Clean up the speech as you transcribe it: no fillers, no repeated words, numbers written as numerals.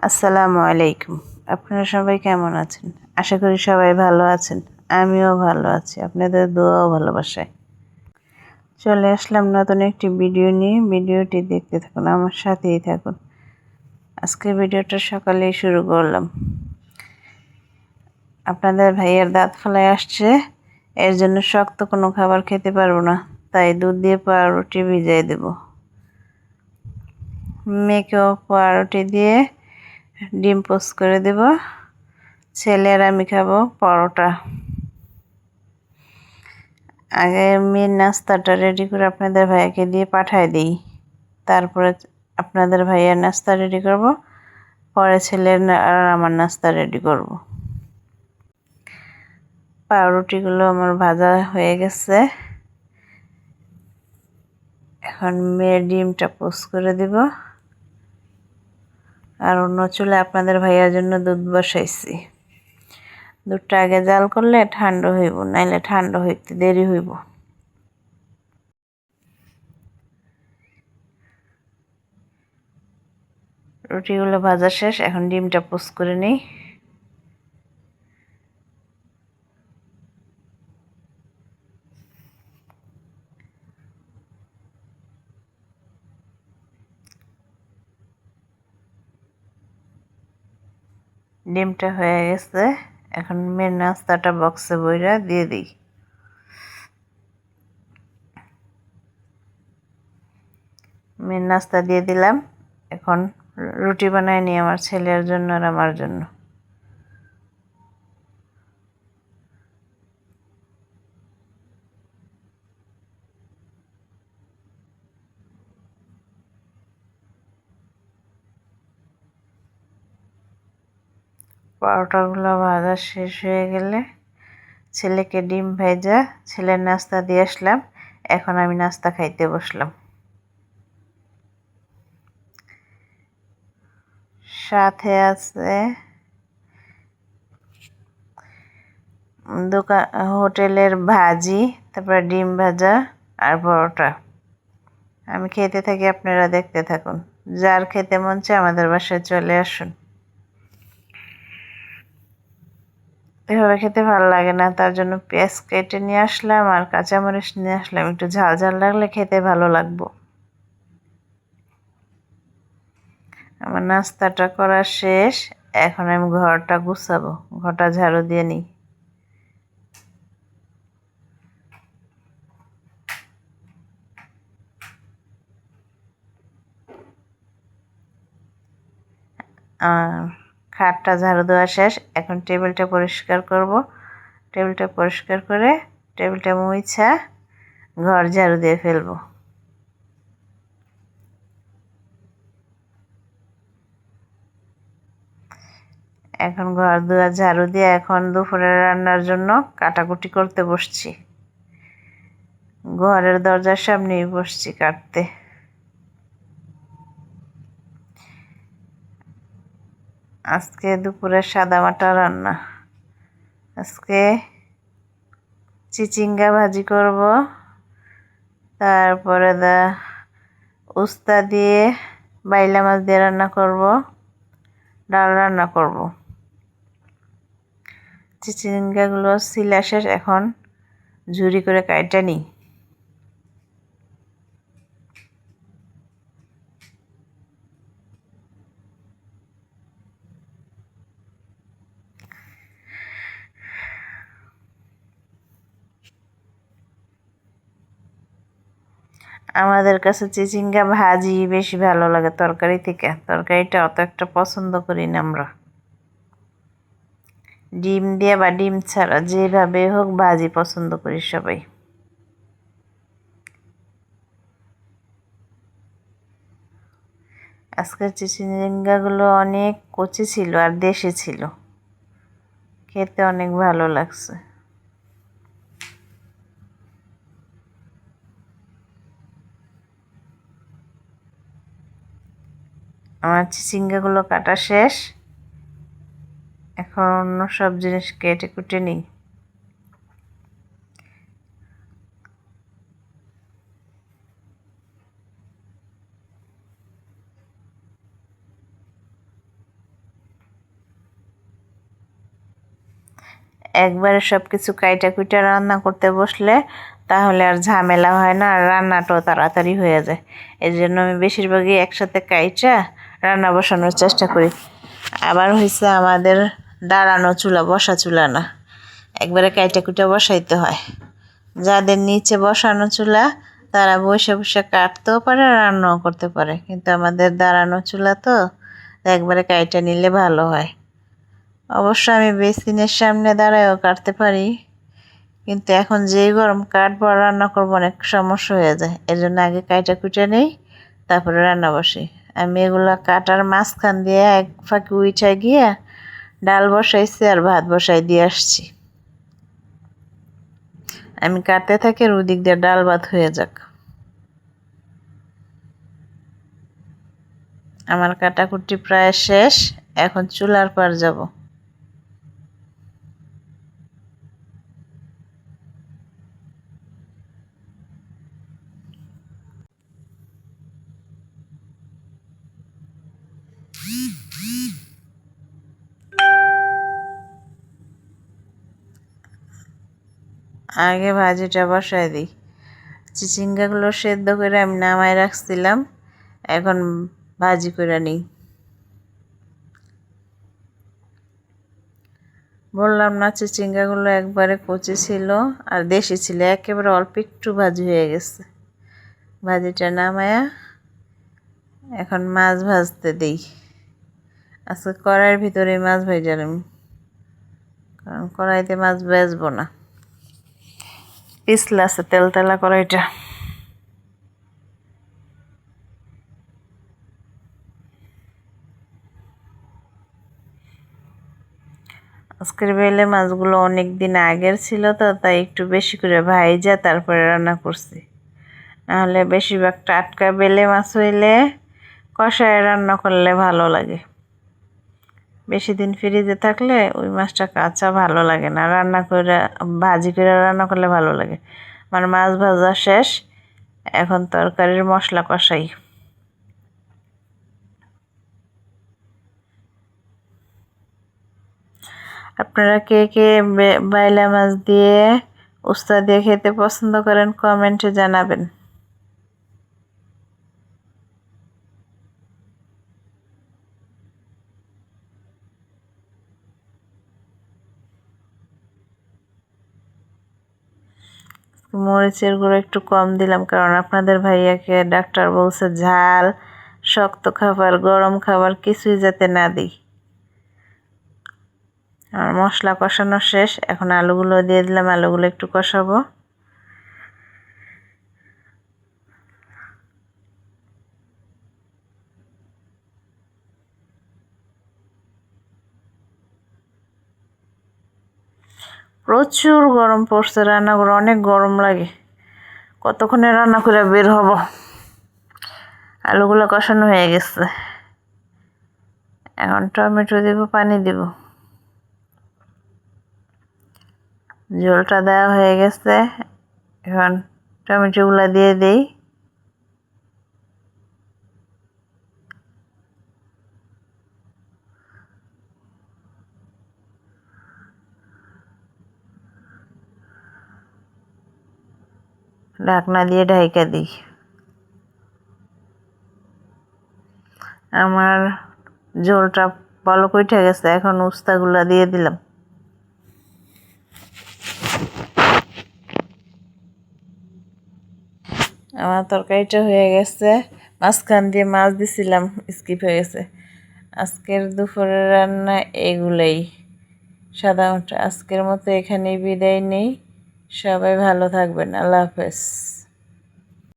আসসালামু আলাইকুম। আপনারা সবাই কেমন আছেন? আশা করি সবাই ভালো আছেন। আমিও ভালো আছি আপনাদের দোয়া ও ভালোবাসায়। চলে আসলাম নতুন একটি ভিডিও নিয়ে। ভিডিওটি দেখতে থাকুন, আমার সাথেই থাকুন। আজকে ভিডিওটা সকালেই শুরু করলাম। আপনাদের ভাইয়ের দাঁত ফেলায় আসছে, এর জন্য শক্ত কোনো খাবার খেতে পারবো না, তাই দুধ দিয়ে পাউরুটি ভিজিয়ে দেব। মেয়েকেও পাউরুটি দিয়ে ডিম পোস্ট করে দেব। ছেলে আর আমি খাবো পরোটা। আগে মেয়ের নাস্তাটা রেডি করে আপনাদের ভাইয়াকে দিয়ে পাঠায় দিই, তারপরে আপনাদের ভাইয়ার নাস্তা রেডি করব, পরে ছেলের আর আমার নাস্তা রেডি করব। পাউরুটিগুলো আমার ভাজা হয়ে গেছে, এখন মেয়ের ডিমটা পোস্ট করে দিব। আর অন্য চুলে আপনাদের ভাইয়ার জন্য দুধ বসাইছি। দুধটা আগে জাল করলে ঠান্ডা হইব, নাইলে ঠান্ডা হইতে দেরি হইব। রুটিগুলো ভাজা শেষ, এখন ডিমটা পোস্ট করে নিই। ডিমটা হয়ে গেছে, এখন মেয়ের নাস্তাটা বক্সে বইরা দিয়ে দিই। মেয়ের নাস্তা দিয়ে দিলাম, এখন রুটি বানায় নিই আমার ছেলের জন্য আর আমার জন্য। পরোটাগুলো ভাজা শেষ হয়ে গেলে ছেলেকে ডিম ভেজা ছেলের নাস্তা দিয়ে আসলাম। এখন আমি নাস্তা খাইতে বসলাম। সাথে আছে দোকান হোটেলের ভাজি, তারপরে ডিম ভাজা আর পরোটা। আমি খেতে থাকি, আপনারা দেখতে থাকুন। যার খেতে মন চায় আমাদের বাসায় চলে আসুন। এভাবে খেতে ভালো লাগে না, তার জন্য পেঁয়াজ কেটে নিয়ে আসলাম আর কাঁচামরিচ নিয়ে আসলাম, একটু ঝাল ঝাল লাগলে খেতে ভালো লাগবো। আমার নাস্তাটা করা শেষ, এখন আমি ঘরটা গুছাবো, ঘরটা ঝাড়ু দিয়ে নিই। খাটটা ঝাড়ু দেওয়া শেষ, এখন টেবিলটা পরিষ্কার করব। টেবিলটা পরিষ্কার করে টেবিলটা মুছা ঘর ঝাড়ু দিয়ে ফেলবো। এখন ঘর দুয়ার ঝাড়ু দিয়ে এখন দুপুরের রান্নার জন্য কাটাকুটি করতে বসছি। ঘরের দরজার সামনেই বসছি কাটতে। আজকে দুপুরে সাদামাটা রান্না। আজকে চিচিঙ্গা ভাজি করব, তারপরে উস্তা দিয়ে বাইলা মাছ দিয়ে রান্না করব, ডাল রান্না করব। চিচিঙ্গাগুলো ছিলা শেষ, এখন ঝুরি করে কাইটা নিই। আমাদের কাছে চিচিঙ্গা ভাজি বেশি ভালো লাগে তরকারি থেকে। তরকারিটা অত একটা পছন্দ করি না আমরা। ডিম দিয়ে বা ডিম ছাড়া যেভাবে হোক ভাজি পছন্দ করি সবাই। আজকের চিচিঙ্গাগুলো অনেক কচি ছিল আর দেশি ছিল, খেতে অনেক ভালো লাগছে। আমার চিচিঙ্গাগুলো কাটা শেষ, এখন অন্য সব জিনিস কেটে কুটে নিই। একবারে সব কিছু কাইটা কুইটা রান্না করতে বসলে তাহলে আর ঝামেলা হয় না, আর রান্নাটাও তাড়াতাড়ি হয়ে যায়। এই জন্য আমি বেশিরভাগই একসাথে কাইটা রান্না বসানোর চেষ্টা করি। আবার হয়েছে আমাদের দাঁড়ানো চুলা, বসা চুলা না, একবারে কাইটা কুইটা বসাইতে হয়। যাদের নিচে বসানো চুলা তারা বসে বসে কাটতেও পারে, রান্নাও করতে পারে, কিন্তু আমাদের দাঁড়ানো চুলা তো একবারে কাইটা নিলে ভালো হয়। অবশ্য আমি বেসিনের সামনে দাঁড়ায়ও কাটতে পারি, কিন্তু এখন যেই গরম কাটবো আর রান্না করবো অনেক সমস্যা হয়ে যায়। এর জন্য আগে কাইটা কুইটা নেই, তারপরে রান্না বসি। আমি এগুলো কাটার মাঝখান দিয়ে এক ফাঁকি উইঠা গিয়ে ডাল বসাইছি আর ভাত বসাই দিয়ে আসছি। আমি কাটতে থাকি আর ওদিক দিয়ে ডাল ভাত হয়ে যাক। আমার কাটাকুটি প্রায় শেষ, এখন চুলার পার যাব। আগে ভাজিটা বসাই দিই। চিচিঙ্গাগুলো সেদ্ধ করে আমি নামায় রাখছিলাম, এখন ভাজি করে নিই। বললাম না চিচিঙ্গাগুলো একবারে কচি ছিল আর দেশি ছিল, একেবারে অল্প একটু ভাজি হয়ে গেছে। ভাজিটা নামায়া এখন মাছ ভাজতে দিই। আজকে কড়াইয়ের ভিতরে মাছ ভেজে নিই, কারণ কড়াইতে মাছ ভাজবো না, পিছলা আছে তেলতেলা কড়াইটা। আজকের বেলে মাছগুলো অনেক দিন আগের ছিল তো, তাই একটু বেশি করে ভাইজা তারপরে রান্না করছি। নাহলে বেশিরভাগ টাটকা বেলে মাছ হইলে কষায় রান্না করলে ভালো লাগে। বেশি দিন ফ্রিজে থাকলে ওই মাছটা কাঁচা ভালো লাগে না, রান্না করে ভাজি করে রান্না করলে ভালো লাগে। আমার মাছ ভাজা শেষ, এখন তরকারির মশলা কষাই। আপনারা কে কে বাইলা মাছ দিয়ে উস্তা দিয়ে খেতে পছন্দ করেন কমেন্টে জানাবেন। মরিচের গুঁড়ো একটু কম দিলাম, কারণ আপনাদের ভাইয়াকে ডাক্তার বলছে ঝাল, শক্ত খাবার, গরম খাবার কিছুই যাতে না দিই। আর মশলা কষানো শেষ, এখন আলুগুলো দিয়ে দিলাম, আলুগুলো একটু কষাবো। প্রচুর গরম পড়ছে, রান্না করে অনেক গরম লাগে, কতক্ষণে রান্না করে বের হব। আলুগুলো কষানো হয়ে গেছে, এখন টমেটো দিব, পানি দিব। ঝোলটা দেওয়া হয়ে গেছে, এখন টমেটোগুলো দিয়ে দিই। ঢাকনা দিয়ে ঢাইকা দিই। আমার ঝোলটা বলক উঠে গেছে, এখন উস্তাগুলা দিয়ে দিলাম। আমার তরকারিটা হয়ে গেছে, মাঝখান দিয়ে মাছ দিছিলাম, স্কিপ হয়ে গেছে। আজকের দুপুরের রান্না এগুলোই সাধারণত। আজকের মতো এখানেই বিদায় নেই, সবাই ভালো থাকবেন, আল্লাহ হাফেজ।